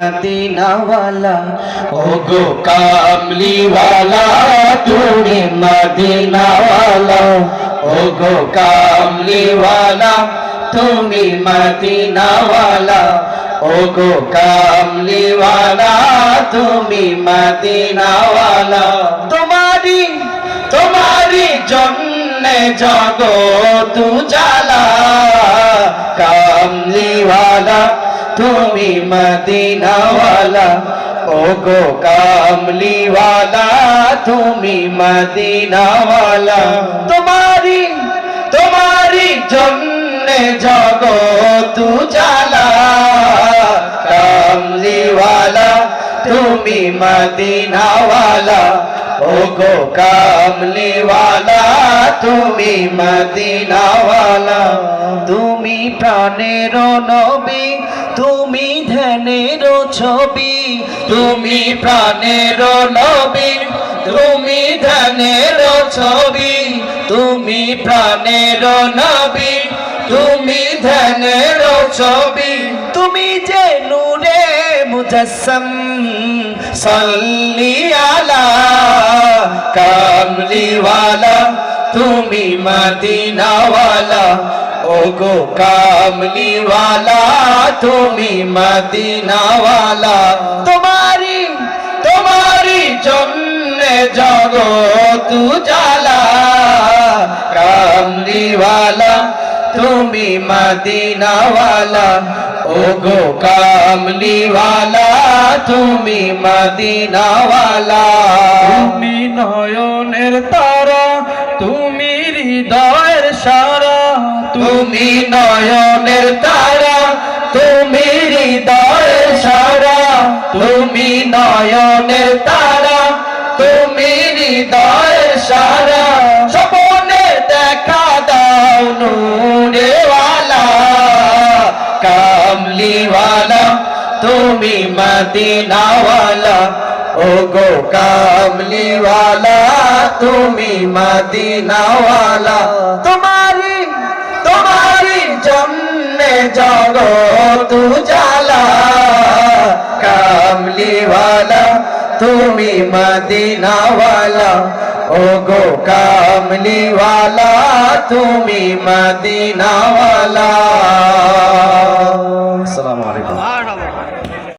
মদিনাওয়ালা ওগো কামলিওয়ালা তুমি মদিনাওয়ালা ওগো কামলিওয়ালা তুমি মদিনাওয়ালা ওগো কামলিওয়ালা তুমি মদিনাওয়ালা তোমারি জন্যে জগৎ উজালা কামলিওয়ালা তুমি মদিনাওয়ালা ওগো কামলিওয়ালা তুমি মদিনাওয়ালা তোমারি জন্যে জগৎ উজালা কামলিওয়ালা তুমি মদিনাওয়ালা ওগো কামলিওয়ালা তুমি মদিনাওয়ালা তুমি প্রাণের নবী তুমি ধ্যানের ছবি তুমি প্রাণের নবী তুমি ধ্যানের ছবি তুমি প্রাণের নবী তুমি ধ্যানের ছবি তুমি যে নূরে মুজাসসাম সাল্লি আলা কামলিওয়ালা তুমি মদিনাওয়ালা ওগো কামলিওয়ালা তুমি মদিনাওয়ালা তোমারি জন্যে জগৎ উজালা কামলিওয়ালা তুমি মদিনাওয়ালা ওগো কামলিওয়ালা তুমি মদিনাওয়ালা তুমি নয়নের তারা তুমি হৃদয়ের সারা তুমি নয়নের তারা তুমি হৃদয়ের সারা তুমি নয়নের তারা তুমি হৃদয়ের সারা স্বপ্নে দেখা দাও নূরেওয়ালা কামলিওয়ালা তুমি মদিনাওয়ালা ওগো কামলিওয়ালা তুমি মদিনাওয়ালা তোমারি জন্যে জগৎ উজালা কামলিওয়ালা তুমি মদিনাওয়ালা ওগো কামলিওয়ালা তুমি মদিনাওয়ালা। আসসালামু আলাইকুম।